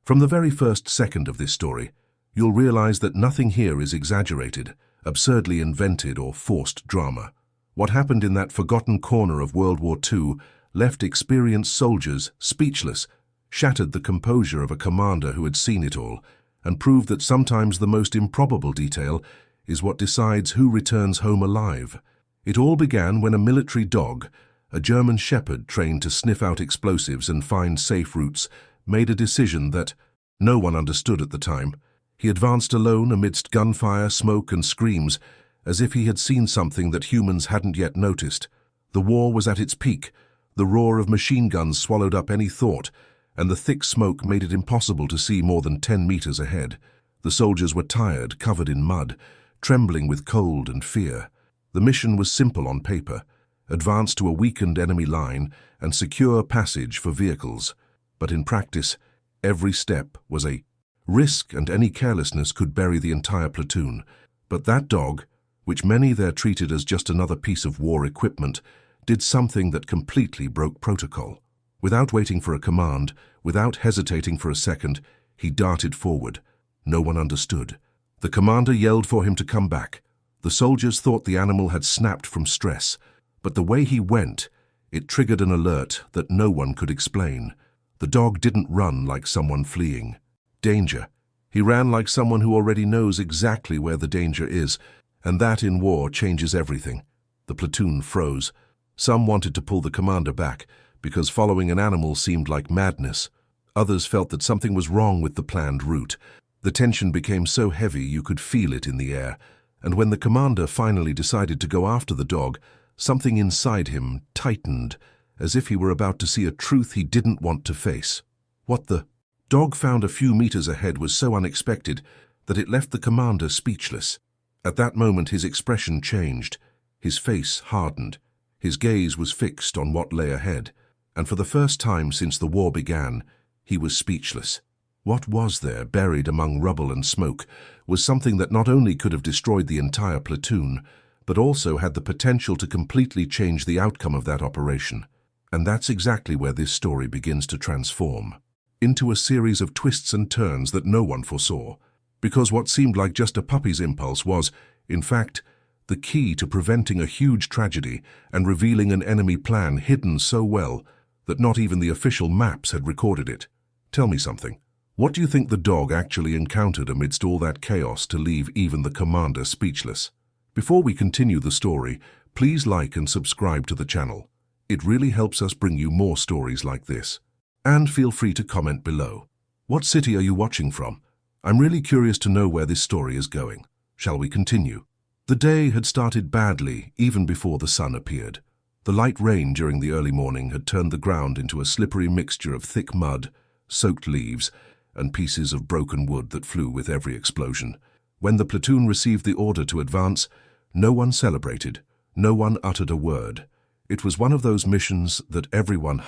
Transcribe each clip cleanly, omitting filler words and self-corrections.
From the very first second of this story, you'll realize that nothing here is exaggerated, absurdly invented, or forced drama. What happened in that forgotten corner of World War II left experienced soldiers speechless, shattered the composure of a commander who had seen it all, and proved that sometimes the most improbable detail is what decides who returns home alive. It all began when a military dog, a German shepherd trained to sniff out explosives and find safe routes, made a decision that no one understood at the time. He advanced alone amidst gunfire, smoke, and screams, as if he had seen something that humans hadn't yet noticed. The war was at its peak. The roar of machine guns swallowed up any thought, and the thick smoke made it impossible to see more than 10 meters ahead. The soldiers were tired, covered in mud, trembling with cold and fear. The mission was simple on paper: advance to a weakened enemy line and secure passage for vehicles. But in practice, every step was a risk, and any carelessness could bury the entire platoon. But that dog, which many there treated as just another piece of war equipment, did something that completely broke protocol. Without waiting for a command, without hesitating for a second, he darted forward. No one understood. The commander yelled for him to come back. The soldiers thought the animal had snapped from stress, but the way he went, it triggered an alert that no one could explain. The dog didn't run like someone fleeing danger. He ran like someone who already knows exactly where the danger is, and that in war changes everything. The platoon froze. Some wanted to pull the commander back, because following an animal seemed like madness. Others felt that something was wrong with the planned route. The tension became so heavy you could feel it in the air, and when the commander finally decided to go after the dog, something inside him tightened, as if he were about to see a truth he didn't want to face. What the dog found a few meters ahead was so unexpected that it left the commander speechless. At that moment his expression changed. His face hardened. His gaze was fixed on what lay ahead, and for the first time since the war began, he was speechless. What was there, buried among rubble and smoke, was something that not only could have destroyed the entire platoon, but also had the potential to completely change the outcome of that operation. And that's exactly where this story begins to transform into a series of twists and turns that no one foresaw. Because what seemed like just a puppy's impulse was, in fact, the key to preventing a huge tragedy and revealing an enemy plan hidden so well that not even the official maps had recorded it. Tell me something. What do you think the dog actually encountered amidst all that chaos to leave even the commander speechless? Before we continue the story, please like and subscribe to the channel. It really helps us bring you more stories like this. And feel free to comment below. What city are you watching from? I'm really curious to know where this story is going. Shall we continue? The day had started badly even before the sun appeared. The light rain during the early morning had turned the ground into a slippery mixture of thick mud, soaked leaves, and pieces of broken wood that flew with every explosion. When the platoon received the order to advance, no one celebrated, no one uttered a word. It was one of those missions that everyone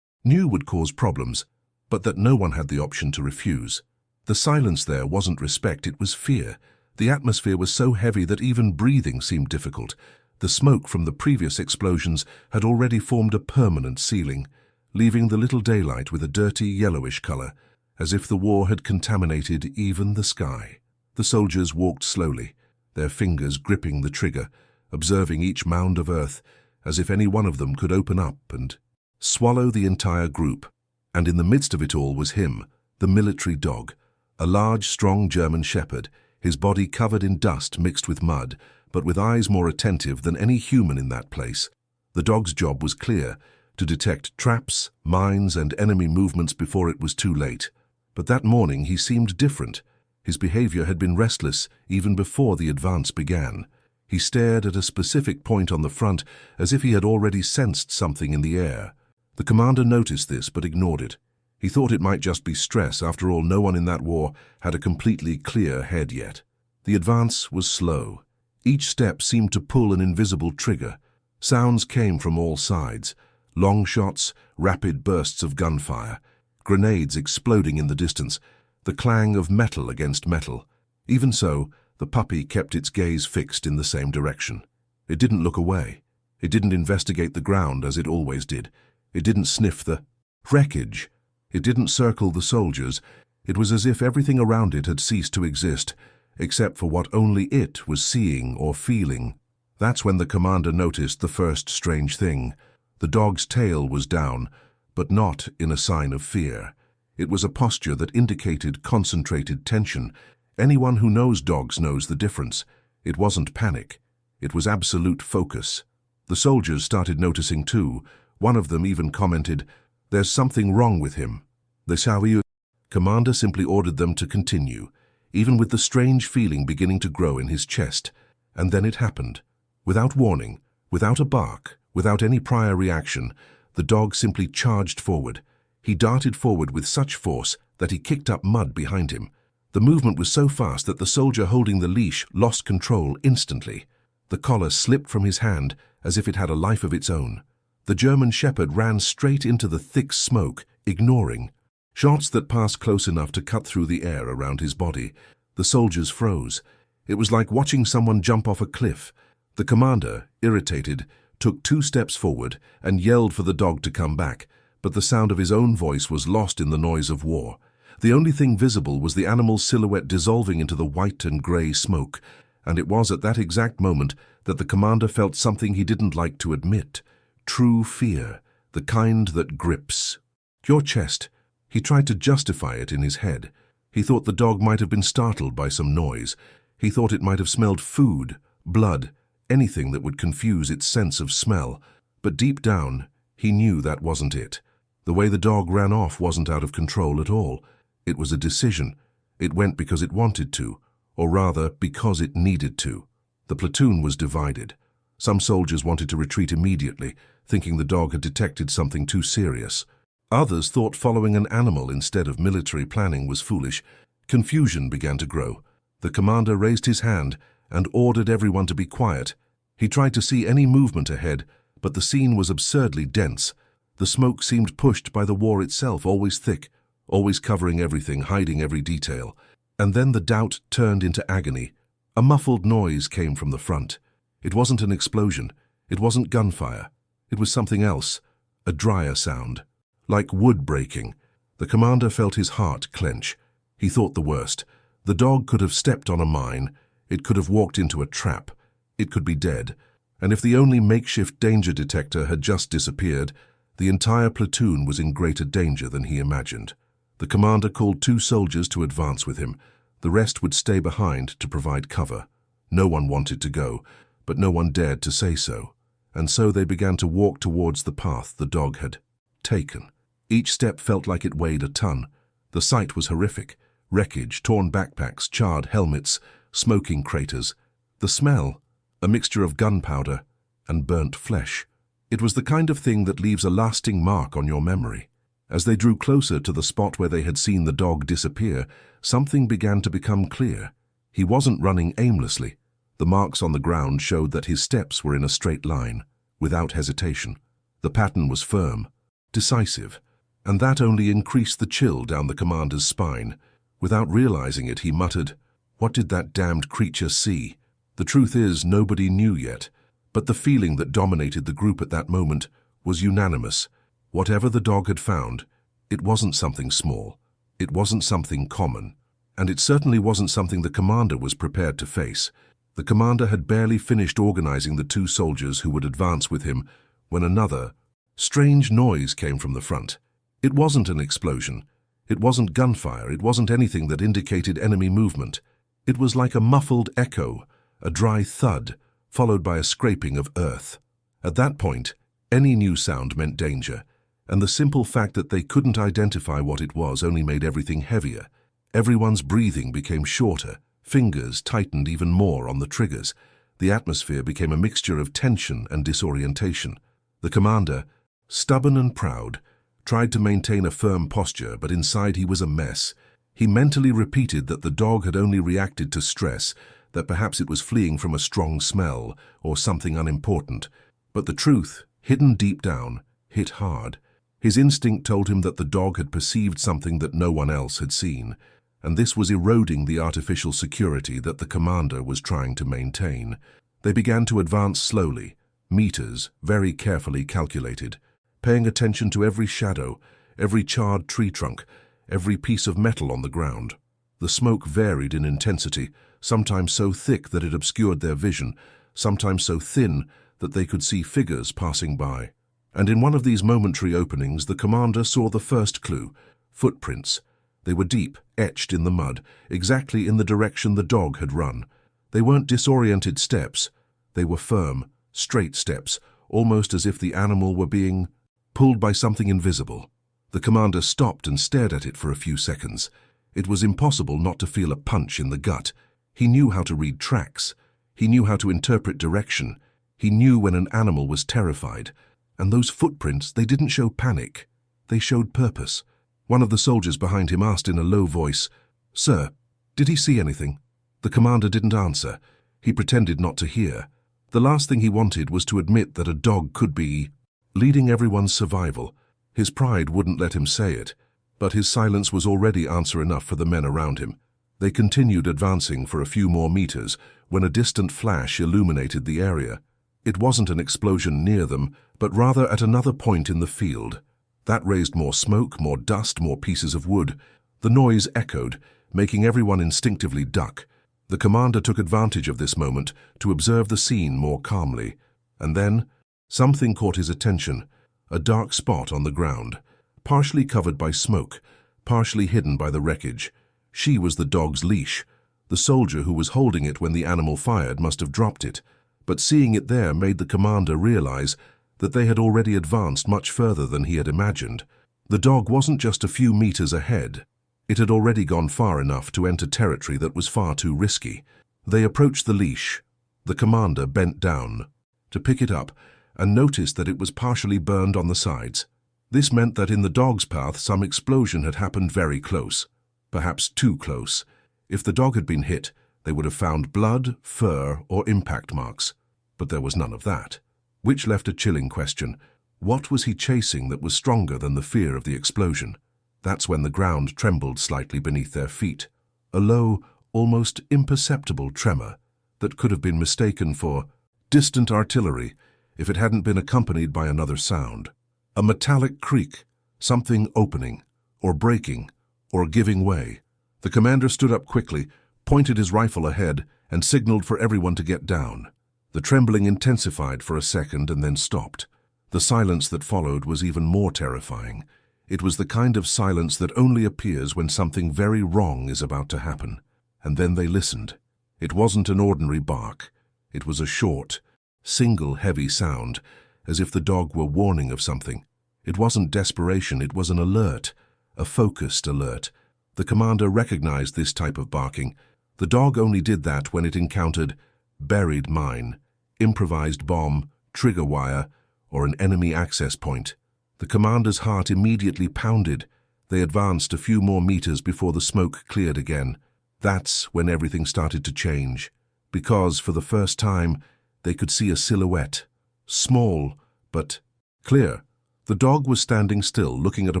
knew would cause problems, but that no one had the option to refuse. The silence there wasn't respect, it was fear. The atmosphere was so heavy that even breathing seemed difficult. The smoke from the previous explosions had already formed a permanent ceiling, leaving the little daylight with a dirty yellowish color, as if the war had contaminated even the sky. The soldiers walked slowly, their fingers gripping the trigger, observing each mound of earth, as if any one of them could open up and swallow the entire group. And in the midst of it all was him, the military dog, a large, strong German shepherd, his body covered in dust mixed with mud, but with eyes more attentive than any human in that place. The dog's job was clear: to detect traps, mines, and enemy movements before it was too late. But that morning he seemed different. His behavior had been restless even before the advance began. He stared at a specific point on the front as if he had already sensed something in the air. The commander noticed this but ignored it. He thought it might just be stress. After all, no one in that war had a completely clear head yet. The advance was slow. Each step seemed to pull an invisible trigger. Sounds came from all sides: long shots, rapid bursts of gunfire, grenades exploding in the distance, the clang of metal against metal. Even so, the puppy kept its gaze fixed in the same direction. It didn't look away. It didn't investigate the ground as it always did. It didn't sniff the wreckage. It didn't circle the soldiers. It was as if everything around it had ceased to exist, except for what only it was seeing or feeling. That's when the commander noticed the first strange thing. The dog's tail was down, but not in a sign of fear. It was a posture that indicated concentrated tension. Anyone who knows dogs knows the difference. It wasn't panic. It was absolute focus. The soldiers started noticing too. One of them even commented, "There's something wrong with him." The commander simply ordered them to continue, even with the strange feeling beginning to grow in his chest. And then it happened. Without warning, without a bark, without any prior reaction, the dog simply charged forward. He darted forward with such force that he kicked up mud behind him. The movement was so fast that the soldier holding the leash lost control instantly. The collar slipped from his hand as if it had a life of its own. The German shepherd ran straight into the thick smoke, ignoring shots that passed close enough to cut through the air around his body. The soldiers froze. It was like watching someone jump off a cliff. The commander, irritated, took 2 steps forward and yelled for the dog to come back, but the sound of his own voice was lost in the noise of war. The only thing visible was the animal's silhouette dissolving into the white and grey smoke, and it was at that exact moment that the commander felt something he didn't like to admit. True fear, the kind that grips your chest. He tried to justify it in his head. He thought the dog might have been startled by some noise. He thought it might have smelled food, blood, anything that would confuse its sense of smell. But deep down, he knew that wasn't it. The way the dog ran off wasn't out of control at all. It was a decision. It went because it wanted to, or rather, because it needed to. The platoon was divided. Some soldiers wanted to retreat immediately, thinking the dog had detected something too serious. Others thought following an animal instead of military planning was foolish. Confusion began to grow. The commander raised his hand and ordered everyone to be quiet. He tried to see any movement ahead, but the scene was absurdly dense. The smoke seemed pushed by the war itself, always thick, always covering everything, hiding every detail. And then the doubt turned into agony. A muffled noise came from the front. It wasn't an explosion. It wasn't gunfire. It was something else, a drier sound, like wood breaking. The commander felt his heart clench. He thought the worst. The dog could have stepped on a mine. It could have walked into a trap. It could be dead. And if the only makeshift danger detector had just disappeared, the entire platoon was in greater danger than he imagined. The commander called 2 soldiers to advance with him. The rest would stay behind to provide cover. No one wanted to go, but no one dared to say so. And so they began to walk towards the path the dog had taken. Each step felt like it weighed a ton. The sight was horrific. Wreckage, torn backpacks, charred helmets, smoking craters. The smell, a mixture of gunpowder and burnt flesh. It was the kind of thing that leaves a lasting mark on your memory. As they drew closer to the spot where they had seen the dog disappear, something began to become clear. He wasn't running aimlessly. The marks on the ground showed that his steps were in a straight line, without hesitation. The pattern was firm, decisive, and that only increased the chill down the commander's spine. Without realizing it, he muttered, "What did that damned creature see?" The truth is, nobody knew yet, but the feeling that dominated the group at that moment was unanimous. Whatever the dog had found, it wasn't something small. It wasn't something common. And it certainly wasn't something the commander was prepared to face. The commander had barely finished organizing the 2 soldiers who would advance with him when another, strange noise came from the front. It wasn't an explosion. It wasn't gunfire. It wasn't anything that indicated enemy movement. It was like a muffled echo, a dry thud, followed by a scraping of earth. At that point, any new sound meant danger, and the simple fact that they couldn't identify what it was only made everything heavier. Everyone's breathing became shorter, fingers tightened even more on the triggers. The atmosphere became a mixture of tension and disorientation. The commander, stubborn and proud, tried to maintain a firm posture, but inside he was a mess. He mentally repeated that the dog had only reacted to stress, that perhaps it was fleeing from a strong smell or something unimportant. But the truth, hidden deep down, hit hard. His instinct told him that the dog had perceived something that no one else had seen, and this was eroding the artificial security that the commander was trying to maintain. They began to advance slowly, meters very carefully calculated, paying attention to every shadow, every charred tree trunk, every piece of metal on the ground. The smoke varied in intensity, sometimes so thick that it obscured their vision, sometimes so thin that they could see figures passing by. And in one of these momentary openings, the commander saw the first clue: footprints. They were deep, etched in the mud, exactly in the direction the dog had run. They weren't disoriented steps. They were firm, straight steps, almost as if the animal were being pulled by something invisible. The commander stopped and stared at it for a few seconds. It was impossible not to feel a punch in the gut. He knew how to read tracks. He knew how to interpret direction. He knew when an animal was terrified. And those footprints, they didn't show panic. They showed purpose. One of the soldiers behind him asked in a low voice, "Sir, did he see anything?" The commander didn't answer. He pretended not to hear. The last thing he wanted was to admit that a dog could be leading everyone's survival. His pride wouldn't let him say it, but his silence was already answer enough for the men around him. They continued advancing for a few more meters when a distant flash illuminated the area. It wasn't an explosion near them, but rather at another point in the field. That raised more smoke, more dust, more pieces of wood. The noise echoed, making everyone instinctively duck. The commander took advantage of this moment to observe the scene more calmly. And then, something caught his attention: a dark spot on the ground, partially covered by smoke, partially hidden by the wreckage. She was the dog's leash. The soldier who was holding it when the animal fired must have dropped it, but seeing it there made the commander realize that they had already advanced much further than he had imagined. The dog wasn't just a few meters ahead. It had already gone far enough to enter territory that was far too risky. They approached the leash. The commander bent down to pick it up and noticed that it was partially burned on the sides. This meant that in the dog's path some explosion had happened very close, perhaps too close. If the dog had been hit, they would have found blood, fur, or impact marks. But there was none of that, which left a chilling question. What was he chasing that was stronger than the fear of the explosion? That's when the ground trembled slightly beneath their feet. A low, almost imperceptible tremor that could have been mistaken for distant artillery if it hadn't been accompanied by another sound. A metallic creak, something opening, or breaking, or giving way. The commander stood up quickly, pointed his rifle ahead, and signaled for everyone to get down. The trembling intensified for a second and then stopped. The silence that followed was even more terrifying. It was the kind of silence that only appears when something very wrong is about to happen. And then they listened. It wasn't an ordinary bark. It was a short, single heavy sound, as if the dog were warning of something. It wasn't desperation, it was an alert, a focused alert. The commander recognized this type of barking. The dog only did that when it encountered buried mine, improvised bomb, trigger wire, or an enemy access point. The commander's heart immediately pounded. They advanced a few more meters before the smoke cleared again. That's when everything started to change, because for the first time they could see a silhouette, small but clear. The dog was standing still, looking at a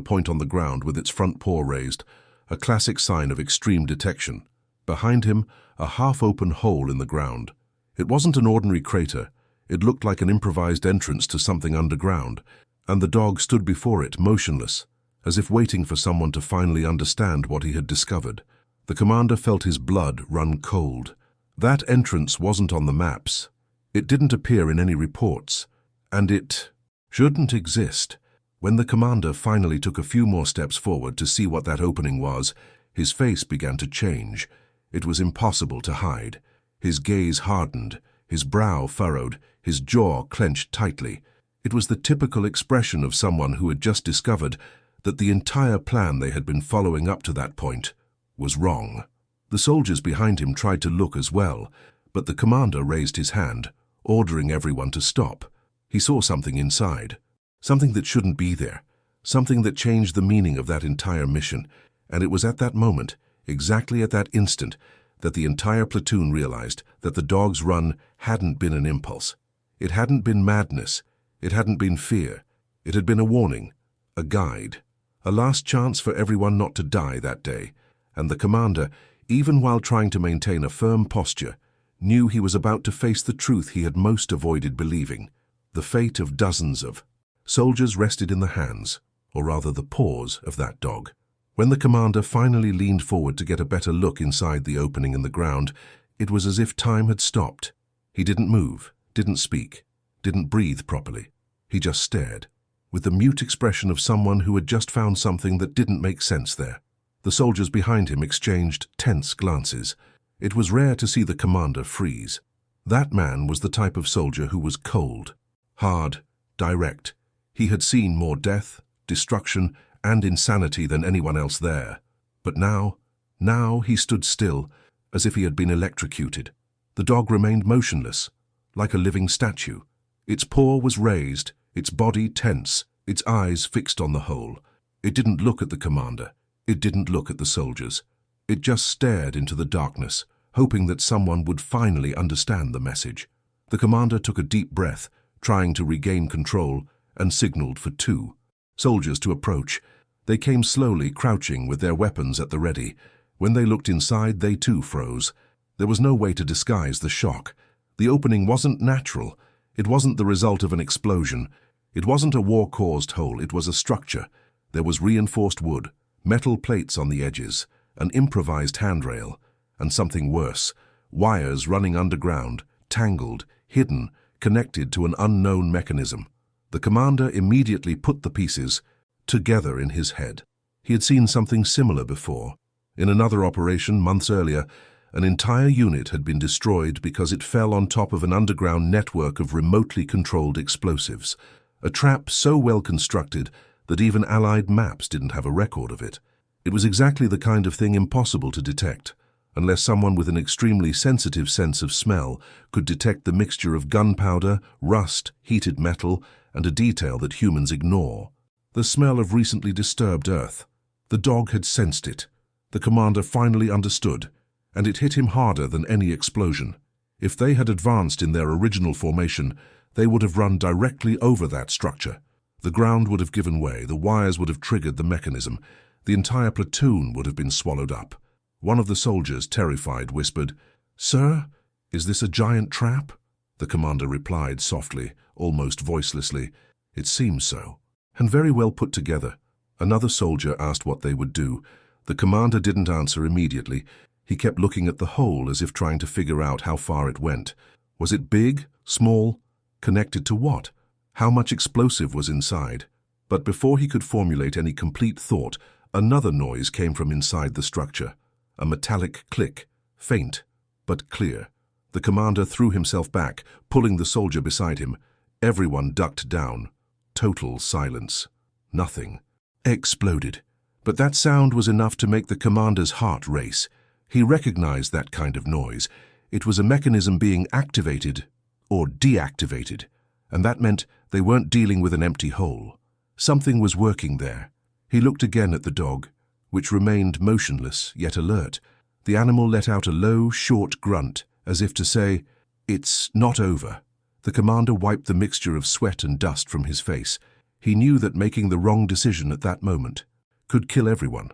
point on the ground with its front paw raised, a classic sign of extreme detection. Behind him, a half-open hole in the ground. It wasn't an ordinary crater. It looked like an improvised entrance to something underground, and the dog stood before it, motionless, as if waiting for someone to finally understand what he had discovered. The commander felt his blood run cold. That entrance wasn't on the maps. It didn't appear in any reports, and it shouldn't exist. When the commander finally took a few more steps forward to see what that opening was, his face began to change. It was impossible to hide. His gaze hardened, his brow furrowed, his jaw clenched tightly. It was the typical expression of someone who had just discovered that the entire plan they had been following up to that point was wrong. The soldiers behind him tried to look as well, but the commander raised his hand, ordering everyone to stop. He saw something inside, something that shouldn't be there, something that changed the meaning of that entire mission, and it was at that moment, exactly at that instant, that the entire platoon realized that the dog's run hadn't been an impulse. It hadn't been madness. It hadn't been fear. It had been a warning, a guide, a last chance for everyone not to die that day. And the commander, even while trying to maintain a firm posture, knew he was about to face the truth he had most avoided believing. The fate of dozens of soldiers rested in the hands, or rather the paws, of that dog. When the commander finally leaned forward to get a better look inside the opening in the ground, it was as if time had stopped. He didn't move, didn't speak, didn't breathe properly. He just stared, with the mute expression of someone who had just found something that didn't make sense there. The soldiers behind him exchanged tense glances. It was rare to see the commander freeze. That man was the type of soldier who was cold, hard, direct. He had seen more death, destruction, and insanity than anyone else there. But now he stood still, as if he had been electrocuted. The dog remained motionless, like a living statue. Its paw was raised, its body tense, its eyes fixed on the hole. It didn't look at the commander. It didn't look at the soldiers. It just stared into the darkness, hoping that someone would finally understand the message. The commander took a deep breath, trying to regain control, and signaled for 2 soldiers to approach. They came slowly, crouching with their weapons at the ready. When they looked inside, they too froze. There was no way to disguise the shock. The opening wasn't natural. It wasn't the result of an explosion. It wasn't a war-caused hole. It was a structure. There was reinforced wood, metal plates on the edges, an improvised handrail, and something worse, wires running underground, tangled, hidden, connected to an unknown mechanism. The commander immediately put the pieces together in his head. He had seen something similar before. In another operation months earlier, an entire unit had been destroyed because it fell on top of an underground network of remotely controlled explosives, a trap so well constructed that even Allied maps didn't have a record of it. It was exactly the kind of thing impossible to detect, unless someone with an extremely sensitive sense of smell could detect the mixture of gunpowder, rust, heated metal, and a detail that humans ignore. The smell of recently disturbed earth. The dog had sensed it. The commander finally understood, and it hit him harder than any explosion. If they had advanced in their original formation, they would have run directly over that structure. The ground would have given way, the wires would have triggered the mechanism, the entire platoon would have been swallowed up. One of the soldiers, terrified, whispered, "Sir, is this a giant trap?" The commander replied softly, almost voicelessly, "It seems so." And very well put together. Another soldier asked what they would do. The commander didn't answer immediately. He kept looking at the hole as if trying to figure out how far it went. Was it big, small, connected to what? How much explosive was inside? But before he could formulate any complete thought, another noise came from inside the structure. A metallic click, faint, but clear. The commander threw himself back, pulling the soldier beside him. Everyone ducked down. Total silence. Nothing. Exploded. But that sound was enough to make the commander's heart race. He recognized that kind of noise. It was a mechanism being activated or deactivated, and that meant they weren't dealing with an empty hole. Something was working there. He looked again at the dog, which remained motionless yet alert. The animal let out a low, short grunt, as if to say, "It's not over." The commander wiped the mixture of sweat and dust from his face. He knew that making the wrong decision at that moment could kill everyone.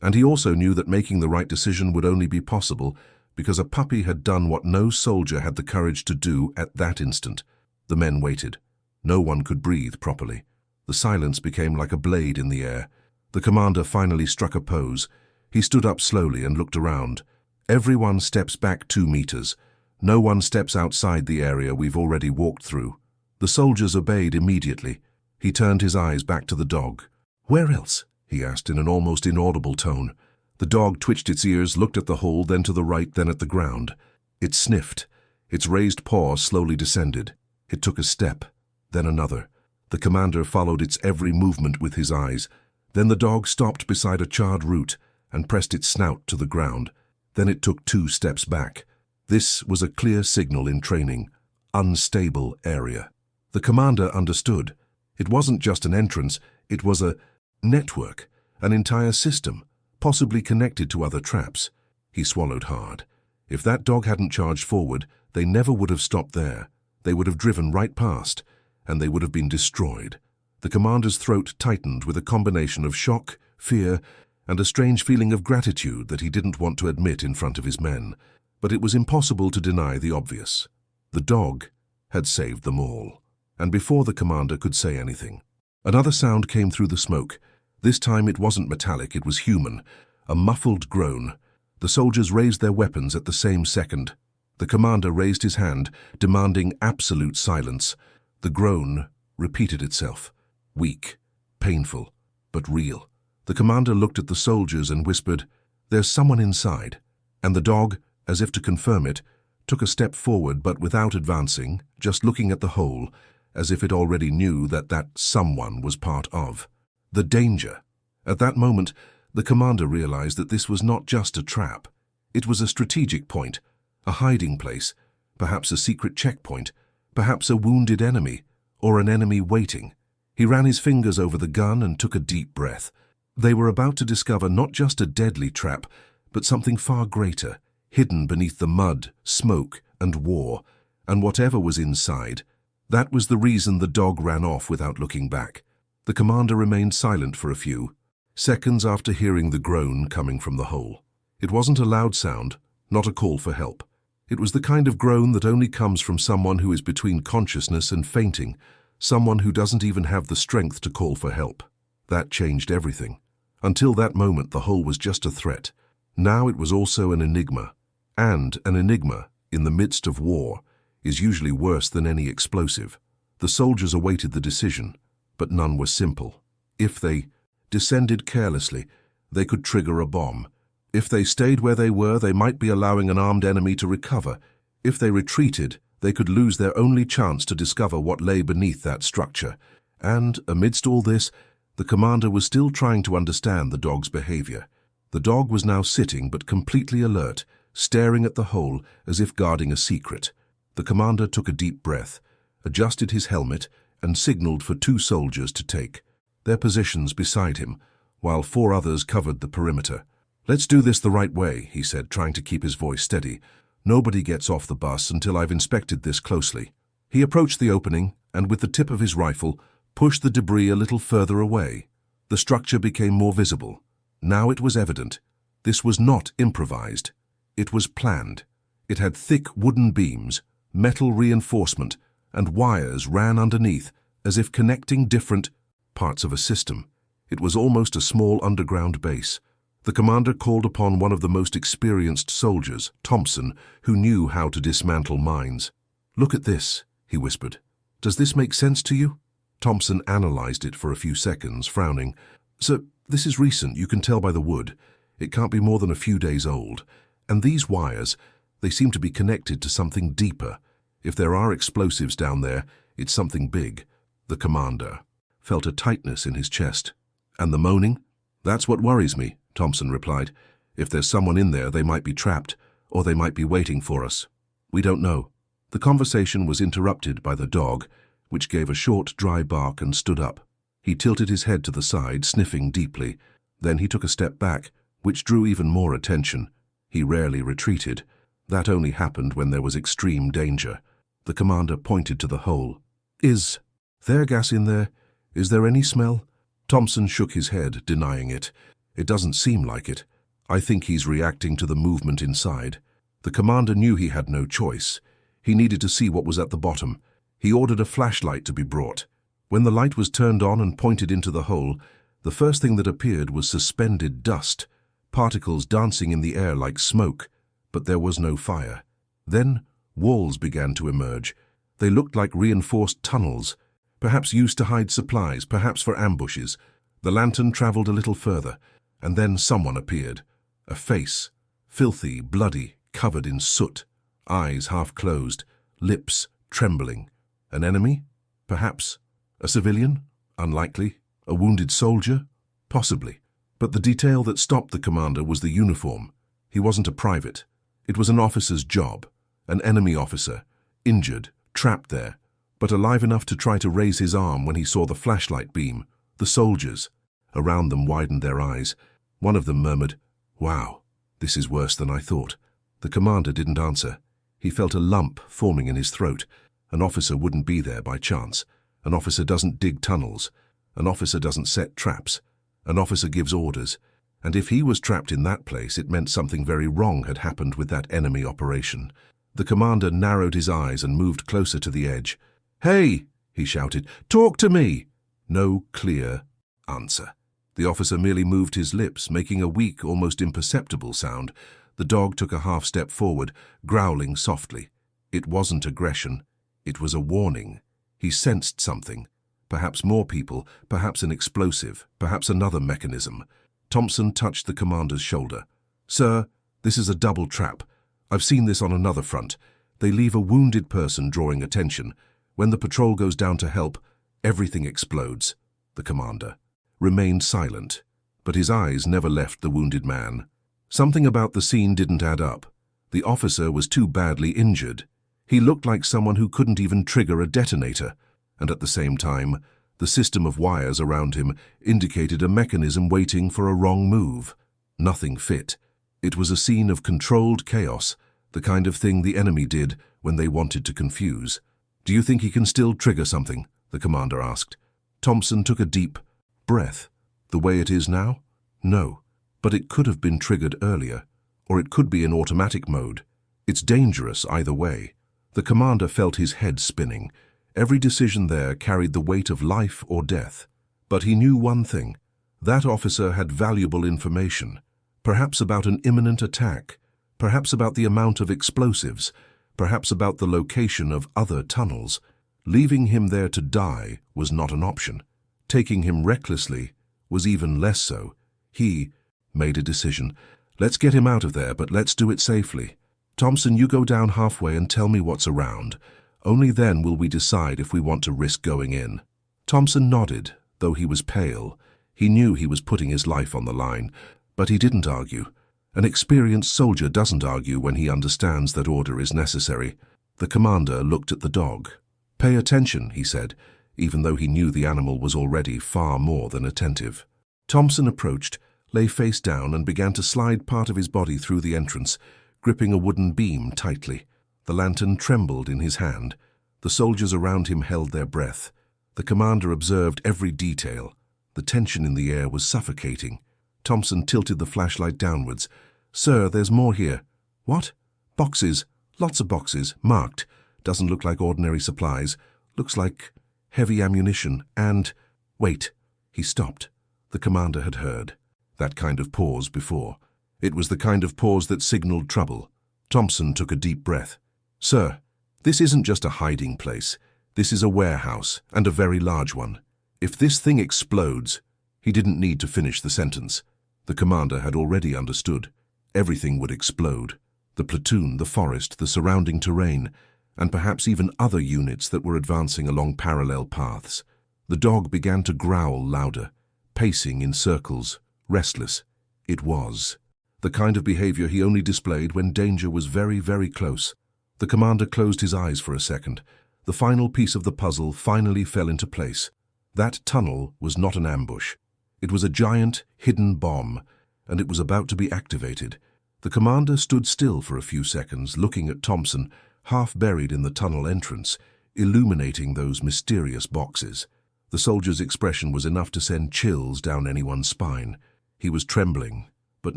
And he also knew that making the right decision would only be possible because a puppy had done what no soldier had the courage to do at that instant. The men waited. No one could breathe properly. The silence became like a blade in the air. The commander finally struck a pose. He stood up slowly and looked around. Everyone steps back 2 meters. No one steps outside the area we've already walked through. The soldiers obeyed immediately. He turned his eyes back to the dog. "Where else?" he asked in an almost inaudible tone. The dog twitched its ears, looked at the hole, then to the right, then at the ground. It sniffed. Its raised paw slowly descended. It took a step, then another. The commander followed its every movement with his eyes. Then the dog stopped beside a charred root and pressed its snout to the ground. Then it took 2 steps back. This was a clear signal in training. Unstable area. The commander understood. It wasn't just an entrance, it was a network, an entire system, possibly connected to other traps. He swallowed hard. If that dog hadn't charged forward, they never would have stopped there. They would have driven right past, and they would have been destroyed. The commander's throat tightened with a combination of shock, fear, and a strange feeling of gratitude that he didn't want to admit in front of his men. But it was impossible to deny the obvious. The dog had saved them all. And before the commander could say anything, another sound came through the smoke, This time it wasn't metallic, it was human. A muffled groan. The soldiers raised their weapons at the same second. The commander raised his hand, demanding absolute silence. The groan repeated itself. Weak, painful, but real. The commander looked at the soldiers and whispered, "There's someone inside." And the dog, as if to confirm it, took a step forward but without advancing, just looking at the hole, as if it already knew that someone was part of. The danger. At that moment, the commander realized that this was not just a trap. It was a strategic point, a hiding place, perhaps a secret checkpoint, perhaps a wounded enemy, or an enemy waiting. He ran his fingers over the gun and took a deep breath. They were about to discover not just a deadly trap, but something far greater, hidden beneath the mud, smoke, and war, and whatever was inside. That was the reason the dog ran off without looking back. The commander remained silent for a few seconds after hearing the groan coming from the hole. It wasn't a loud sound, not a call for help. It was the kind of groan that only comes from someone who is between consciousness and fainting, someone who doesn't even have the strength to call for help. That changed everything. Until that moment, the hole was just a threat. Now it was also an enigma. And an enigma, in the midst of war, is usually worse than any explosive. The soldiers awaited the decision, but none was simple. If they descended carelessly, they could trigger a bomb. If they stayed where they were, they might be allowing an armed enemy to recover. If they retreated, they could lose their only chance to discover what lay beneath that structure. And, amidst all this, the commander was still trying to understand the dog's behavior. The dog was now sitting but completely alert, staring at the hole as if guarding a secret. The commander took a deep breath, adjusted his helmet, and signaled for 2 soldiers to take their positions beside him, while 4 others covered the perimeter. "Let's do this the right way," he said, trying to keep his voice steady. "Nobody gets off the bus until I've inspected this closely." He approached the opening and, with the tip of his rifle, pushed the debris a little further away. The structure became more visible. Now it was evident. This was not improvised. It was planned. It had thick wooden beams, metal reinforcement, and wires ran underneath, as if connecting different parts of a system. It was almost a small underground base. The commander called upon one of the most experienced soldiers, Thompson, who knew how to dismantle mines. "Look at this," he whispered. "Does this make sense to you?" Thompson analyzed it for a few seconds, frowning. "Sir, this is recent, you can tell by the wood. It can't be more than a few days old. And these wires, they seem to be connected to something deeper. If there are explosives down there, it's something big." The commander felt a tightness in his chest. "And the moaning? That's what worries me," Thompson replied. "If there's someone in there, they might be trapped, or they might be waiting for us. We don't know." The conversation was interrupted by the dog, which gave a short, dry bark and stood up. He tilted his head to the side, sniffing deeply. Then he took a step back, which drew even more attention. He rarely retreated. That only happened when there was extreme danger. The commander pointed to the hole. "Is there gas in there? Is there any smell?" Thompson shook his head, denying it. "It doesn't seem like it. I think he's reacting to the movement inside." The commander knew he had no choice. He needed to see what was at the bottom. He ordered a flashlight to be brought. When the light was turned on and pointed into the hole, the first thing that appeared was suspended dust, particles dancing in the air like smoke, but there was no fire. Then walls began to emerge. They looked like reinforced tunnels, perhaps used to hide supplies, perhaps for ambushes. The lantern traveled a little further, and then someone appeared. A face, filthy, bloody, covered in soot, eyes half closed, lips trembling. An enemy? Perhaps. A civilian? Unlikely. A wounded soldier? Possibly. But the detail that stopped the commander was the uniform. He wasn't a private. It was an officer's job. An enemy officer, injured, trapped there, but alive enough to try to raise his arm when he saw the flashlight beam. The soldiers. Around them widened their eyes. One of them murmured, "Wow, this is worse than I thought." The commander didn't answer. He felt a lump forming in his throat. An officer wouldn't be there by chance. An officer doesn't dig tunnels. An officer doesn't set traps. An officer gives orders. And if he was trapped in that place, it meant something very wrong had happened with that enemy operation. The commander narrowed his eyes and moved closer to the edge. "Hey!" he shouted. "Talk to me!" No clear answer. The officer merely moved his lips, making a weak, almost imperceptible sound. The dog took a half-step forward, growling softly. It wasn't aggression. It was a warning. He sensed something. Perhaps more people, perhaps an explosive, perhaps another mechanism. Thompson touched the commander's shoulder. "Sir, this is a double trap. I've seen this on another front. They leave a wounded person drawing attention. When the patrol goes down to help, everything explodes." The commander remained silent, but his eyes never left the wounded man. Something about the scene didn't add up. The officer was too badly injured. He looked like someone who couldn't even trigger a detonator, and at the same time, the system of wires around him indicated a mechanism waiting for a wrong move. Nothing fit. It was a scene of controlled chaos, the kind of thing the enemy did when they wanted to confuse. "Do you think he can still trigger something?" the commander asked. Thompson took a deep breath. "The way it is now? No. But it could have been triggered earlier, or it could be in automatic mode. It's dangerous either way." The commander felt his head spinning. Every decision there carried the weight of life or death. But he knew one thing. That officer had valuable information, perhaps about an imminent attack, perhaps about the amount of explosives, perhaps about the location of other tunnels. Leaving him there to die was not an option. Taking him recklessly was even less so. He made a decision. "Let's get him out of there, but let's do it safely. Thompson, you go down halfway and tell me what's around. Only then will we decide if we want to risk going in." Thompson nodded, though he was pale. He knew he was putting his life on the line, but he didn't argue. An experienced soldier doesn't argue when he understands that order is necessary. The commander looked at the dog. "Pay attention," he said, even though he knew the animal was already far more than attentive. Thompson approached, lay face down, and began to slide part of his body through the entrance, gripping a wooden beam tightly. The lantern trembled in his hand. The soldiers around him held their breath. The commander observed every detail. The tension in the air was suffocating. Thompson tilted the flashlight downwards. "Sir, there's more here." "What?" "Boxes. Lots of boxes. Marked. Doesn't look like ordinary supplies. Looks like heavy ammunition and—" "Wait." He stopped. The commander had heard that kind of pause before. It was the kind of pause that signaled trouble. Thompson took a deep breath. "Sir, this isn't just a hiding place. This is a warehouse, and a very large one. If this thing explodes—" He didn't need to finish the sentence. The commander had already understood. Everything would explode. The platoon, the forest, the surrounding terrain, and perhaps even other units that were advancing along parallel paths. The dog began to growl louder, pacing in circles, restless. It was the kind of behavior he only displayed when danger was very, very close. The commander closed his eyes for a second. The final piece of the puzzle finally fell into place. That tunnel was not an ambush. It was a giant, hidden bomb, and it was about to be activated. The commander stood still for a few seconds, looking at Thompson, half buried in the tunnel entrance, illuminating those mysterious boxes. The soldier's expression was enough to send chills down anyone's spine. He was trembling, but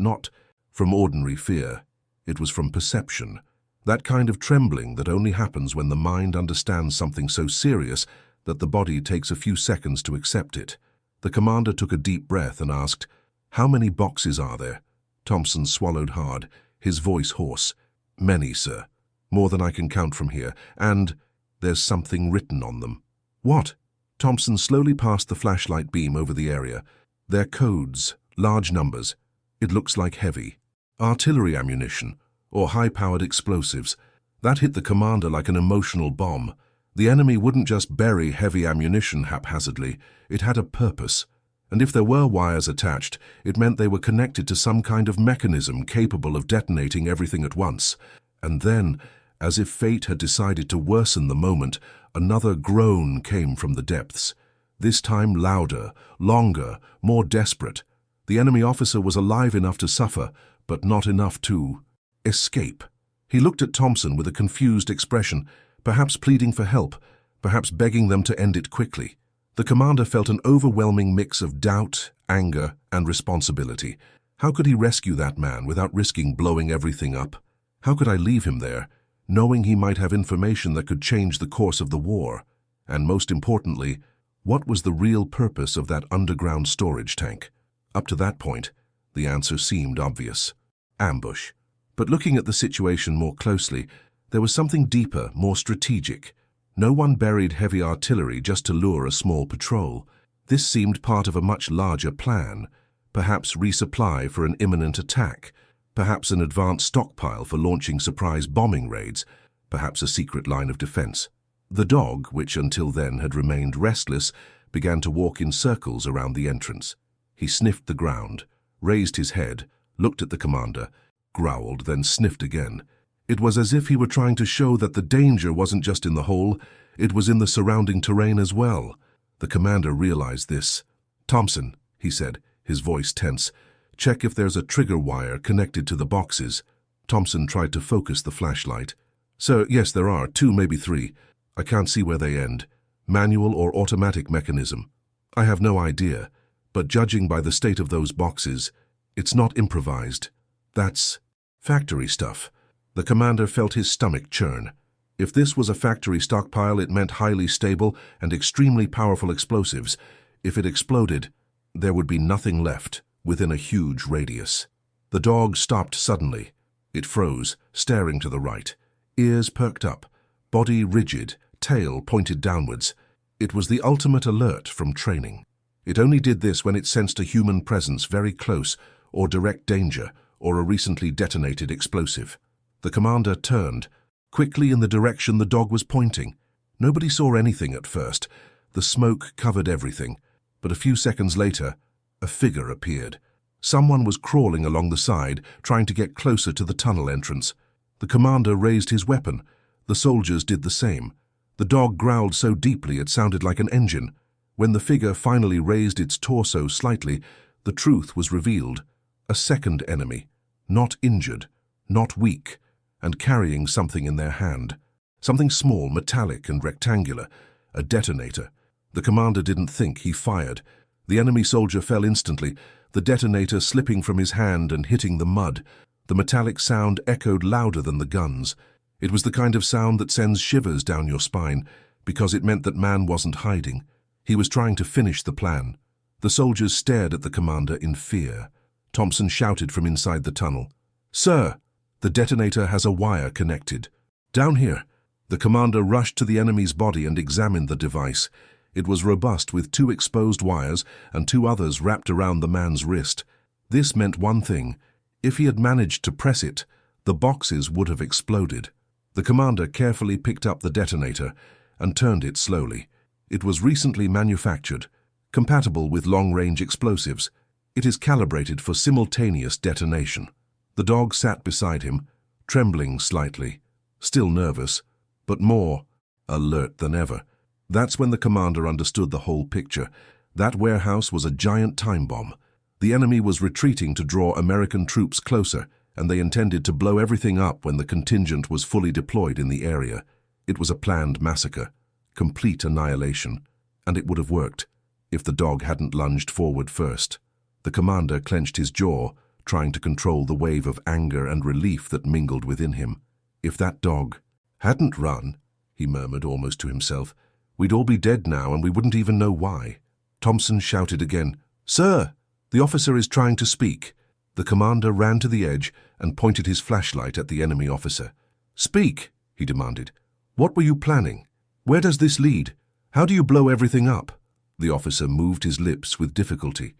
not from ordinary fear. It was from perception. That kind of trembling that only happens when the mind understands something so serious that the body takes a few seconds to accept it. The commander took a deep breath and asked, "How many boxes are there?" Thompson swallowed hard, his voice hoarse. "Many, sir. More than I can count from here, and there's something written on them." "What?" Thompson slowly passed the flashlight beam over the area. "They're codes, large numbers. It looks like heavy artillery ammunition or high-powered explosives." That hit the commander like an emotional bomb. The enemy wouldn't just bury heavy ammunition haphazardly. It had a purpose. And if there were wires attached, it meant they were connected to some kind of mechanism capable of detonating everything at once. And then, as if fate had decided to worsen the moment, another groan came from the depths. This time louder, longer, more desperate. The enemy officer was alive enough to suffer, but not enough to escape. He looked at Thompson with a confused expression, perhaps pleading for help, perhaps begging them to end it quickly. The commander felt an overwhelming mix of doubt, anger, and responsibility. How could he rescue that man without risking blowing everything up? How could I leave him there, knowing he might have information that could change the course of the war? And most importantly, what was the real purpose of that underground storage tank? Up to that point, the answer seemed obvious. Ambush. But looking at the situation more closely, there was something deeper, more strategic. No one buried heavy artillery just to lure a small patrol. This seemed part of a much larger plan, perhaps resupply for an imminent attack, perhaps an advanced stockpile for launching surprise bombing raids, perhaps a secret line of defense. The dog, which until then had remained restless, began to walk in circles around the entrance. He sniffed the ground, raised his head, looked at the commander, growled, then sniffed again. It was as if he were trying to show that the danger wasn't just in the hole, it was in the surrounding terrain as well. The commander realized this. "Thompson," he said, his voice tense, "check if there's a trigger wire connected to the boxes." Thompson tried to focus the flashlight. "Sir, yes, there are, 2, maybe 3. I can't see where they end. Manual or automatic mechanism. I have no idea, but judging by the state of those boxes, it's not improvised. That's factory stuff." The commander felt his stomach churn. If this was a factory stockpile, it meant highly stable and extremely powerful explosives. If it exploded, there would be nothing left within a huge radius. The dog stopped suddenly. It froze, staring to the right. Ears perked up, body rigid, tail pointed downwards. It was the ultimate alert from training. It only did this when it sensed a human presence very close, or direct danger, or a recently detonated explosive. The commander turned, quickly in the direction the dog was pointing. Nobody saw anything at first. The smoke covered everything. But a few seconds later, a figure appeared. Someone was crawling along the side, trying to get closer to the tunnel entrance. The commander raised his weapon. The soldiers did the same. The dog growled so deeply it sounded like an engine. When the figure finally raised its torso slightly, the truth was revealed. A second enemy, not injured, not weak, and carrying something in their hand. Something small, metallic and rectangular, a detonator. The commander didn't think, he fired. The enemy soldier fell instantly, the detonator slipping from his hand and hitting the mud. The metallic sound echoed louder than the guns. It was the kind of sound that sends shivers down your spine, because it meant that man wasn't hiding. He was trying to finish the plan. The soldiers stared at the commander in fear. Thompson shouted from inside the tunnel, "Sir, the detonator has a wire connected. Down here." The commander rushed to the enemy's body and examined the device. It was robust with 2 exposed wires and 2 others wrapped around the man's wrist. This meant one thing. If he had managed to press it, the boxes would have exploded. The commander carefully picked up the detonator and turned it slowly. It was recently manufactured, compatible with long-range explosives. It is calibrated for simultaneous detonation. The dog sat beside him, trembling slightly, still nervous, but more alert than ever. That's when the commander understood the whole picture. That warehouse was a giant time bomb. The enemy was retreating to draw American troops closer, and they intended to blow everything up when the contingent was fully deployed in the area. It was a planned massacre, complete annihilation, and it would have worked if the dog hadn't lunged forward first. The commander clenched his jaw, trying to control the wave of anger and relief that mingled within him. If that dog hadn't run, he murmured almost to himself, we'd all be dead now and we wouldn't even know why. Thompson shouted again, "Sir, the officer is trying to speak." The commander ran to the edge and pointed his flashlight at the enemy officer. "Speak," he demanded. "What were you planning? Where does this lead? How do you blow everything up?" The officer moved his lips with difficulty.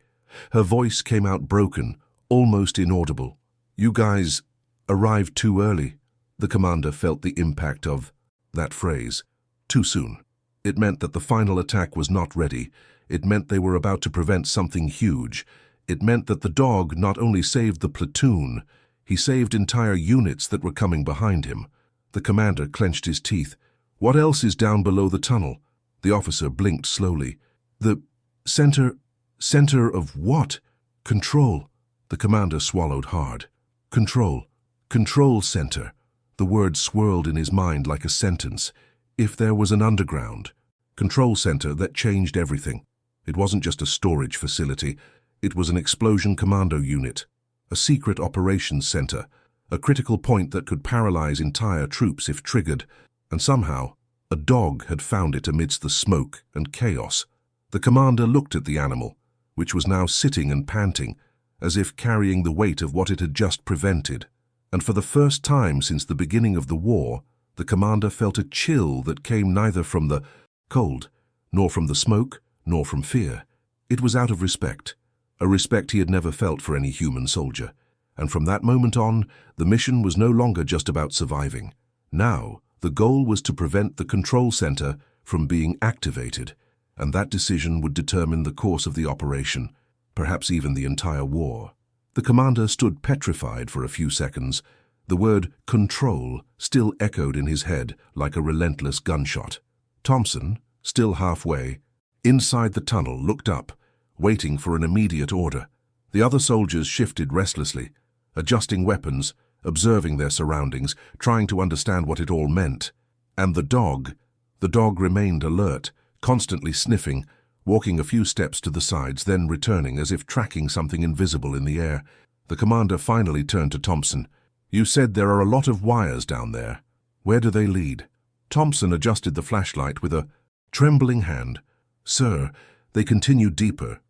Her voice came out broken, almost inaudible. "You guys arrived too early." The commander felt the impact of that phrase. Too soon. It meant that the final attack was not ready. It meant they were about to prevent something huge. It meant that the dog not only saved the platoon, he saved entire units that were coming behind him. The commander clenched his teeth. "What else is down below the tunnel?" The officer blinked slowly. "The center of what?" "Control." The commander swallowed hard. Control center." The word swirled in his mind like a sentence. If there was an underground control center that changed everything. It wasn't just a storage facility. It was an explosion commando unit, a secret operations center, a critical point that could paralyze entire troops if triggered. And somehow, a dog had found it amidst the smoke and chaos. The commander looked at the animal. which was now sitting and panting, as if carrying the weight of what it had just prevented. And for the first time since the beginning of the war, the commander felt a chill that came neither from the cold, nor from the smoke, nor from fear. It was out of respect, a respect he had never felt for any human soldier. And from that moment on, the mission was no longer just about surviving. Now, the goal was to prevent the control center from being activated, and that decision would determine the course of the operation, perhaps even the entire war. The commander stood petrified for a few seconds. The word control still echoed in his head like a relentless gunshot. Thompson, still halfway, inside the tunnel, looked up, waiting for an immediate order. The other soldiers shifted restlessly, adjusting weapons, observing their surroundings, trying to understand what it all meant. And the dog remained alert, constantly sniffing, walking a few steps to the sides, then returning as if tracking something invisible in the air. The commander finally turned to Thompson. "You said there are a lot of wires down there. Where do they lead?" Thompson adjusted the flashlight with a trembling hand. "Sir, they continue deeper,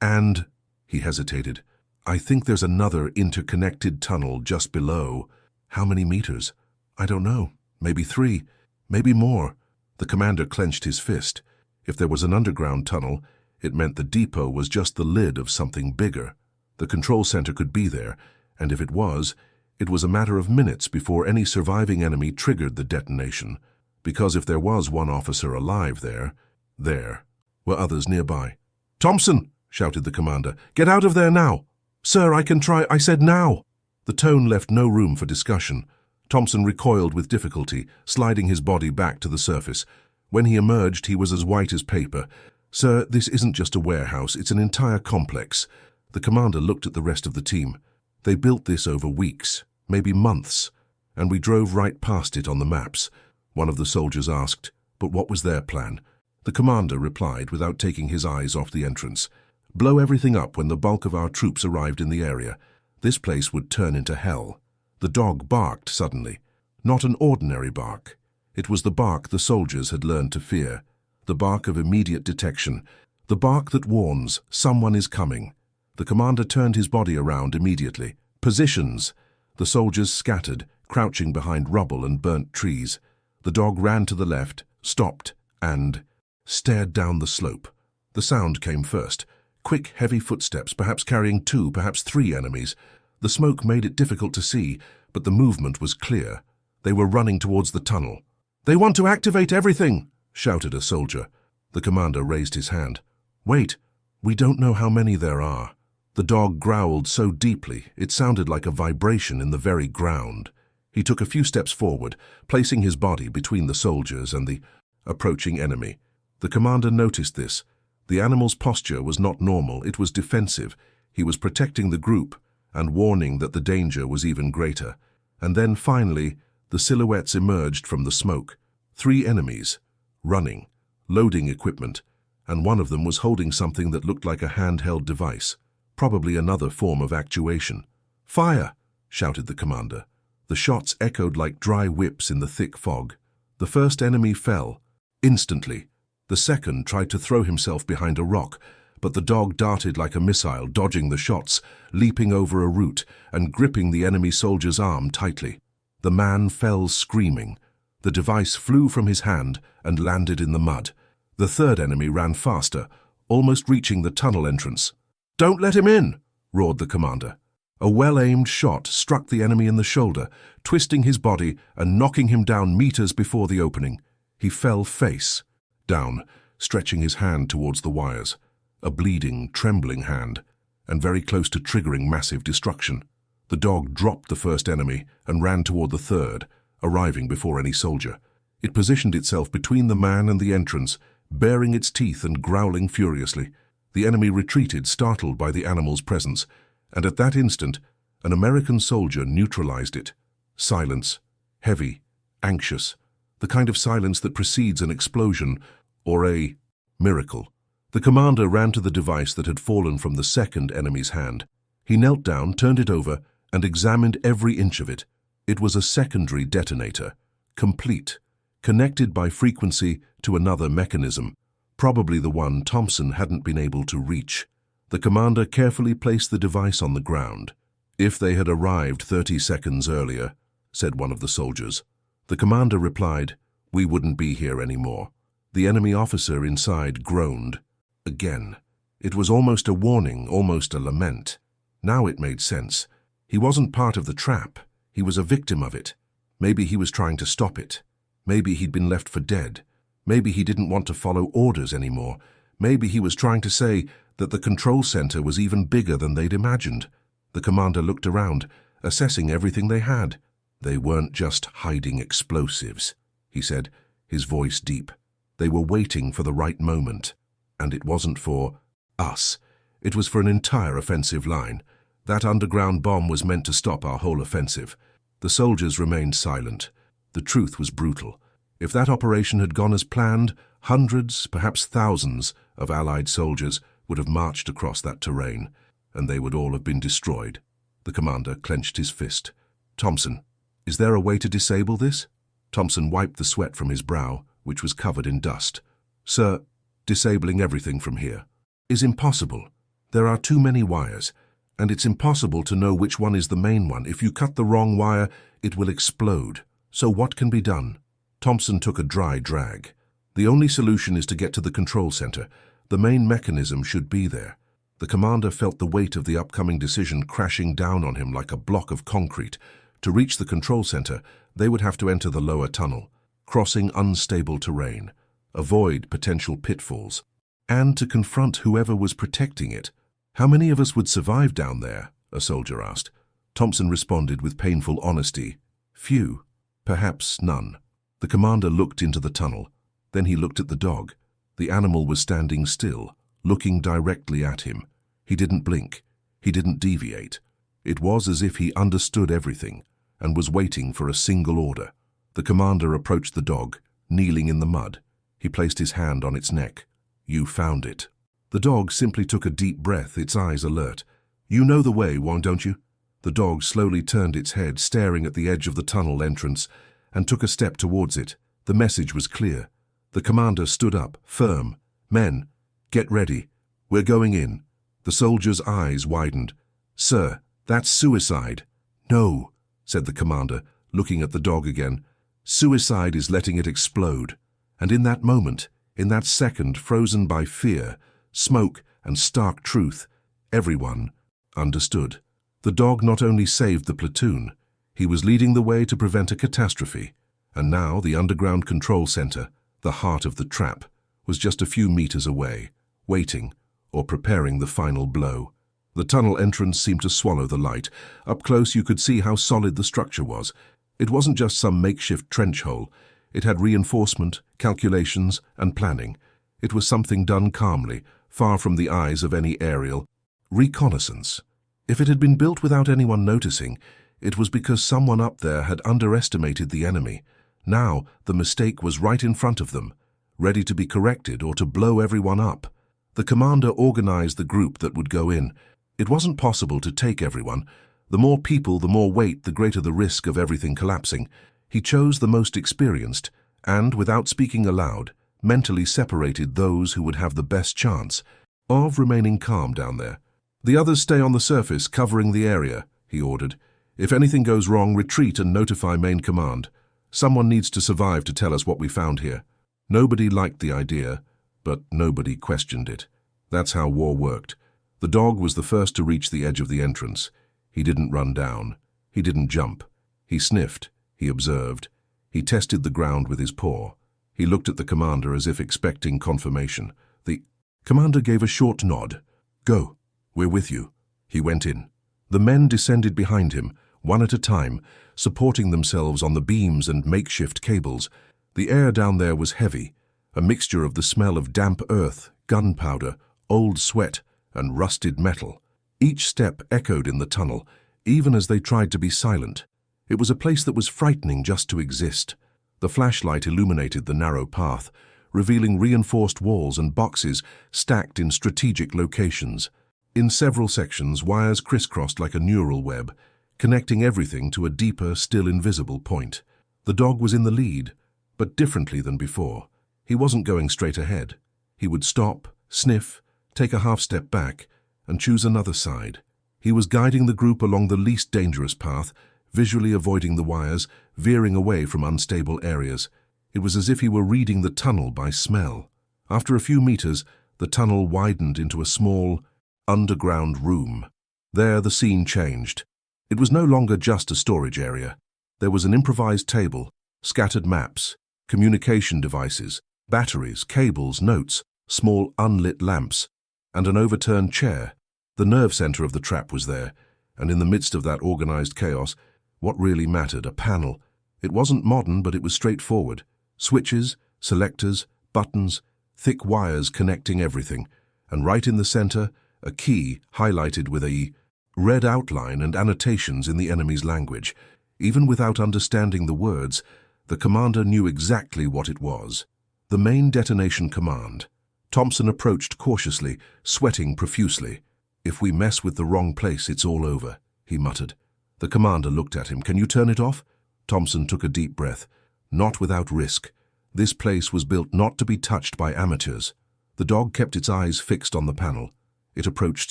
and—" he hesitated. "I think there's another interconnected tunnel just below." "How many meters?" "I don't know. Maybe 3, maybe more." The commander clenched his fist. If there was an underground tunnel, it meant the depot was just the lid of something bigger. The control center could be there, and if it was a matter of minutes before any surviving enemy triggered the detonation, because if there was one officer alive there were others nearby. "Thompson!" shouted the commander. "Get out of there now!" "Sir, I can try. I said now!" The tone left no room for discussion. Thompson recoiled with difficulty, sliding his body back to the surface. When he emerged, he was as white as paper. "Sir, this isn't just a warehouse, it's an entire complex." The commander looked at the rest of the team. "They built this over weeks, maybe months, and we drove right past it on the maps." One of the soldiers asked, "But what was their plan?" The commander replied without taking his eyes off the entrance. "Blow everything up when the bulk of our troops arrived in the area. This place would turn into hell." The dog barked suddenly. Not an ordinary bark. It was the bark the soldiers had learned to fear. The bark of immediate detection. The bark that warns someone is coming. The commander turned his body around immediately. "Positions!" The soldiers scattered, crouching behind rubble and burnt trees. The dog ran to the left, stopped, and stared down the slope. The sound came first. Quick, heavy footsteps, perhaps carrying 2, perhaps 3 enemies. The smoke made it difficult to see, but the movement was clear. They were running towards the tunnel. "They want to activate everything!" shouted a soldier. The commander raised his hand. "Wait, we don't know how many there are." The dog growled so deeply it sounded like a vibration in the very ground. He took a few steps forward, placing his body between the soldiers and the approaching enemy. The commander noticed this. The animal's posture was not normal, it was defensive. He was protecting the group and warning that the danger was even greater. And then finally, the silhouettes emerged from the smoke. 3 enemies, running, loading equipment, and one of them was holding something that looked like a handheld device, probably another form of actuation. "Fire!" shouted the commander. The shots echoed like dry whips in the thick fog. The first enemy fell, instantly. The second tried to throw himself behind a rock, but the dog darted like a missile, dodging the shots, leaping over a root, and gripping the enemy soldier's arm tightly. The man fell screaming. The device flew from his hand and landed in the mud. The third enemy ran faster, almost reaching the tunnel entrance. "Don't let him in!" roared the commander. A well-aimed shot struck the enemy in the shoulder, twisting his body and knocking him down meters before the opening. He fell face down, stretching his hand towards the wires. A bleeding, trembling hand, and very close to triggering massive destruction. The dog dropped the first enemy and ran toward the third, arriving before any soldier. It positioned itself between the man and the entrance, baring its teeth and growling furiously. The enemy retreated, startled by the animal's presence, and at that instant, an American soldier neutralized it. Silence, heavy, anxious, the kind of silence that precedes an explosion or a miracle. The commander ran to the device that had fallen from the second enemy's hand. He knelt down, turned it over, and examined every inch of it. It was a secondary detonator, complete, connected by frequency to another mechanism, probably the one Thompson hadn't been able to reach. The commander carefully placed the device on the ground. "If they had arrived 30 seconds earlier," said one of the soldiers. The commander replied, "We wouldn't be here anymore." The enemy officer inside groaned. Again. It was almost a warning, almost a lament. Now it made sense. He wasn't part of the trap. He was a victim of it. Maybe he was trying to stop it. Maybe he'd been left for dead. Maybe he didn't want to follow orders anymore. Maybe he was trying to say that the control center was even bigger than they'd imagined. The commander looked around, assessing everything they had. "They weren't just hiding explosives," he said, his voice deep. "They were waiting for the right moment. And it wasn't for us. It was for an entire offensive line. That underground bomb was meant to stop our whole offensive." The soldiers remained silent. The truth was brutal. If that operation had gone as planned, hundreds, perhaps thousands, of Allied soldiers would have marched across that terrain, and they would all have been destroyed. The commander clenched his fist. "Thompson, is there a way to disable this?" Thompson wiped the sweat from his brow, which was covered in dust. "Sir, disabling everything from here is impossible. There are too many wires, and it's impossible to know which one is the main one. If you cut the wrong wire, it will explode. So what can be done?" Thompson took a dry drag. "The only solution is to get to the control center. The main mechanism should be there." The commander felt the weight of the upcoming decision crashing down on him like a block of concrete. To reach the control center, they would have to enter the lower tunnel, crossing unstable terrain, avoid potential pitfalls, and to confront whoever was protecting it. "How many of us would survive down there?" a soldier asked. Thompson responded with painful honesty. "Few, perhaps none." The commander looked into the tunnel. Then he looked at the dog. The animal was standing still, looking directly at him. He didn't blink. He didn't deviate. It was as if he understood everything and was waiting for a single order. The commander approached the dog, kneeling in the mud. He placed his hand on its neck. "You found it." The dog simply took a deep breath, its eyes alert. "You know the way, don't you?" The dog slowly turned its head, staring at the edge of the tunnel entrance, and took a step towards it. The message was clear. The commander stood up, firm. "Men, get ready. We're going in." The soldier's eyes widened. "Sir, that's suicide." "No," said the commander, looking at the dog again. "Suicide is letting it explode." And in that moment, in that second frozen by fear, smoke, and stark truth, everyone understood. The dog not only saved the platoon, he was leading the way to prevent a catastrophe. And now the underground control center, the heart of the trap, was just a few meters away, waiting or preparing the final blow. The tunnel entrance seemed to swallow the light. Up close you could see how solid the structure was. It wasn't just some makeshift trench hole. It had reinforcement, calculations, and planning. It was something done calmly, far from the eyes of any aerial reconnaissance. If it had been built without anyone noticing, it was because someone up there had underestimated the enemy. Now the mistake was right in front of them, ready to be corrected or to blow everyone up. The commander organized the group that would go in. It wasn't possible to take everyone. The more people, the more weight, the greater the risk of everything collapsing. He chose the most experienced and, without speaking aloud, mentally separated those who would have the best chance of remaining calm down there. "The others stay on the surface, covering the area," he ordered. "If anything goes wrong, retreat and notify main command. Someone needs to survive to tell us what we found here." Nobody liked the idea, but nobody questioned it. That's how war worked. The dog was the first to reach the edge of the entrance. He didn't run down. He didn't jump. He sniffed. He observed. He tested the ground with his paw. He looked at the commander as if expecting confirmation. The commander gave a short nod. "Go. We're with you." He went in. The men descended behind him, one at a time, supporting themselves on the beams and makeshift cables. The air down there was heavy, a mixture of the smell of damp earth, gunpowder, old sweat, and rusted metal. Each step echoed in the tunnel, even as they tried to be silent. It was a place that was frightening just to exist. The flashlight illuminated the narrow path, revealing reinforced walls and boxes stacked in strategic locations. In several sections, wires crisscrossed like a neural web, connecting everything to a deeper, still invisible point. The dog was in the lead, but differently than before. He wasn't going straight ahead. He would stop, sniff, take a half step back, and choose another side. He was guiding the group along the least dangerous path, visually avoiding the wires, veering away from unstable areas. It was as if he were reading the tunnel by smell. After a few meters, the tunnel widened into a small, underground room. There the scene changed. It was no longer just a storage area. There was an improvised table, scattered maps, communication devices, batteries, cables, notes, small unlit lamps, and an overturned chair. The nerve center of the trap was there, and in the midst of that organized chaos, what really mattered, a panel. It wasn't modern, but it was straightforward. Switches, selectors, buttons, thick wires connecting everything, and right in the center, a key highlighted with a red outline and annotations in the enemy's language. Even without understanding the words, the commander knew exactly what it was. The main detonation command. Thompson approached cautiously, sweating profusely. "If we mess with the wrong place, it's all over," he muttered. The commander looked at him. "Can you turn it off?" Thompson took a deep breath. "Not without risk. This place was built not to be touched by amateurs." The dog kept its eyes fixed on the panel. It approached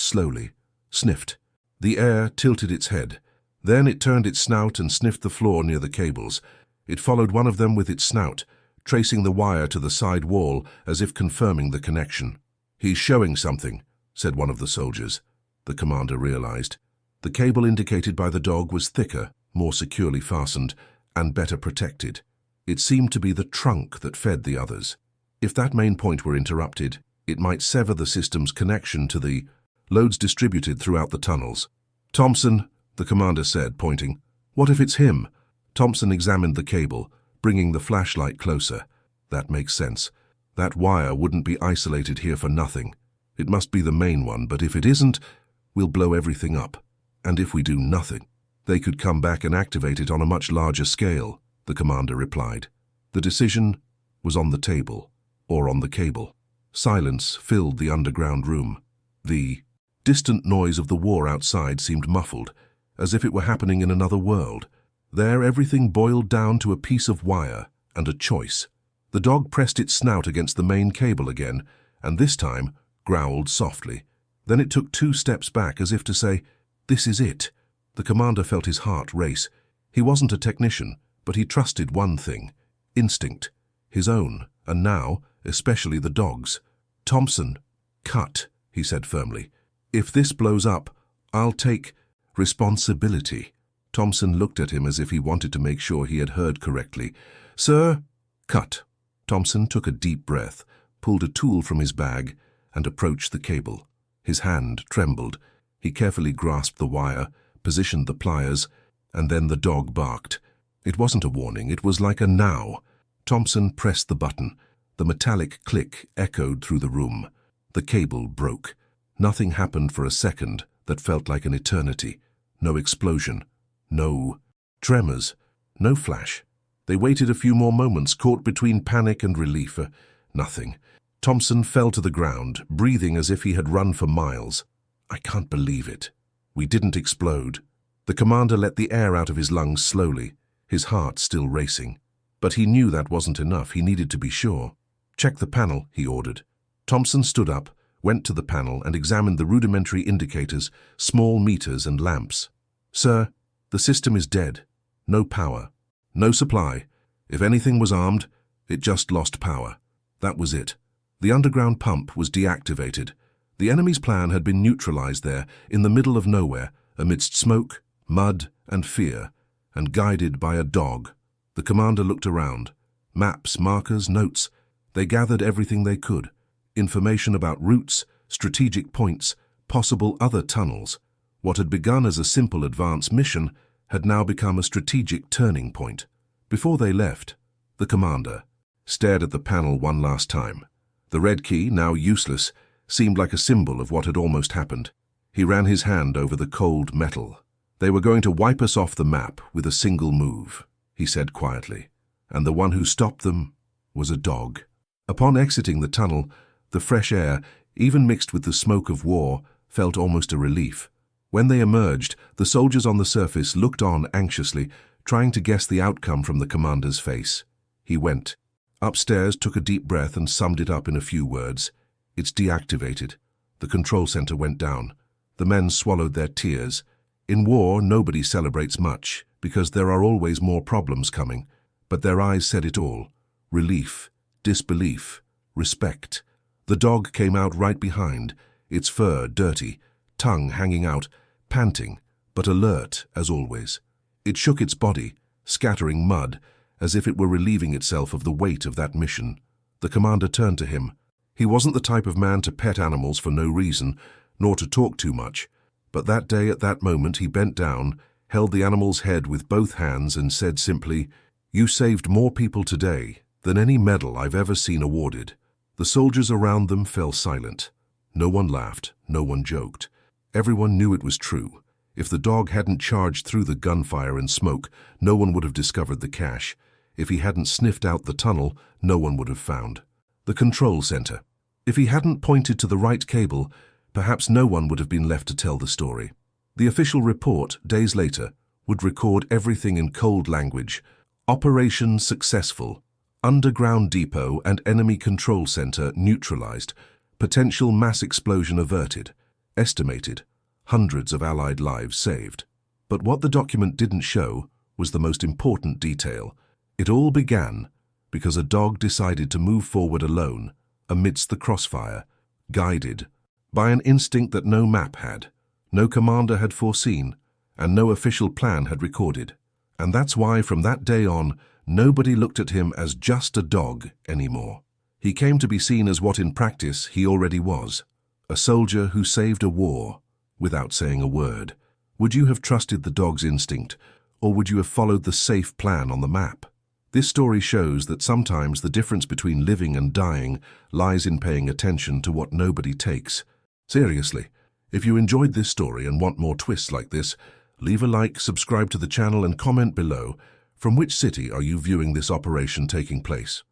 slowly, sniffed. The air tilted its head. Then it turned its snout and sniffed the floor near the cables. It followed one of them with its snout, tracing the wire to the side wall as if confirming the connection. "He's showing something," said one of the soldiers. The commander realized. The cable indicated by the dog was thicker, more securely fastened, and better protected. It seemed to be the trunk that fed the others. If that main point were interrupted, it might sever the system's connection to the loads distributed throughout the tunnels. "Thompson," the commander said, pointing. "What if it's him?" Thompson examined the cable, bringing the flashlight closer. "That makes sense. That wire wouldn't be isolated here for nothing. It must be the main one, but if it isn't, we'll blow everything up. And if we do nothing, they could come back and activate it on a much larger scale," the commander replied. The decision was on the table, or on the cable. Silence filled the underground room. The distant noise of the war outside seemed muffled, as if it were happening in another world. There everything boiled down to a piece of wire and a choice. The dog pressed its snout against the main cable again, and this time growled softly. Then it took 2 steps back as if to say, "This is it." The commander felt his heart race. He wasn't a technician, but he trusted one thing: instinct. His own, and now, especially the dog's. "Thompson, cut," he said firmly. "If this blows up, I'll take responsibility." Thompson looked at him as if he wanted to make sure he had heard correctly. "Sir, cut." Thompson took a deep breath, pulled a tool from his bag, and approached the cable. His hand trembled. He carefully grasped the wire, positioned the pliers, and then the dog barked. It wasn't a warning, it was like a now. Thompson pressed the button. The metallic click echoed through the room. The cable broke. Nothing happened for a second that felt like an eternity. No explosion. No tremors. No flash. They waited a few more moments, caught between panic and relief. Nothing. Thompson fell to the ground, breathing as if he had run for miles. "I can't believe it. We didn't explode." The commander let the air out of his lungs slowly, his heart still racing. But he knew that wasn't enough. He needed to be sure. "Check the panel," he ordered. Thompson stood up, went to the panel, and examined the rudimentary indicators, small meters and lamps. "Sir, the system is dead. No power. No supply. If anything was armed, it just lost power. That was it. The underground pump was deactivated. The enemy's plan had been neutralized there, in the middle of nowhere, amidst smoke, mud, and fear, and guided by a dog." The commander looked around. Maps, markers, notes. They gathered everything they could. Information about routes, strategic points, possible other tunnels. What had begun as a simple advance mission had now become a strategic turning point. Before they left, the commander stared at the panel one last time. The red key, now useless, seemed like a symbol of what had almost happened. He ran his hand over the cold metal. "They were going to wipe us off the map with a single move," he said quietly, "and the one who stopped them was a dog." Upon exiting the tunnel, the fresh air, even mixed with the smoke of war, felt almost a relief. When they emerged, the soldiers on the surface looked on anxiously, trying to guess the outcome from the commander's face. He went upstairs, took a deep breath, and summed it up in a few words. It's deactivated. The control center went down. The men swallowed their tears. In war, nobody celebrates much, because there are always more problems coming. But their eyes said it all. Relief, disbelief, respect. The dog came out right behind, its fur dirty, tongue hanging out, panting, but alert as always. It shook its body, scattering mud, as if it were relieving itself of the weight of that mission. The commander turned to him. He wasn't the type of man to pet animals for no reason, nor to talk too much. But that day, at that moment, he bent down, held the animal's head with both hands and said simply, "You saved more people today than any medal I've ever seen awarded." The soldiers around them fell silent. No one laughed, no one joked. Everyone knew it was true. If the dog hadn't charged through the gunfire and smoke, no one would have discovered the cache. If he hadn't sniffed out the tunnel, no one would have found the control center. If he hadn't pointed to the right cable, perhaps no one would have been left to tell the story. The official report, days later, would record everything in cold language. Operation successful. Underground depot and enemy control center neutralized. Potential mass explosion averted. Estimated. Hundreds of Allied lives saved. But what the document didn't show was the most important detail. It all began because a dog decided to move forward alone, amidst the crossfire, guided by an instinct that no map had, no commander had foreseen, and no official plan had recorded. And that's why, from that day on, nobody looked at him as just a dog anymore. He came to be seen as what in practice he already was, a soldier who saved a war without saying a word. Would you have trusted the dog's instinct, or would you have followed the safe plan on the map? This story shows that sometimes the difference between living and dying lies in paying attention to what nobody takes seriously. If you enjoyed this story and want more twists like this, leave a like, subscribe to the channel and comment below. From which city are you viewing this operation taking place?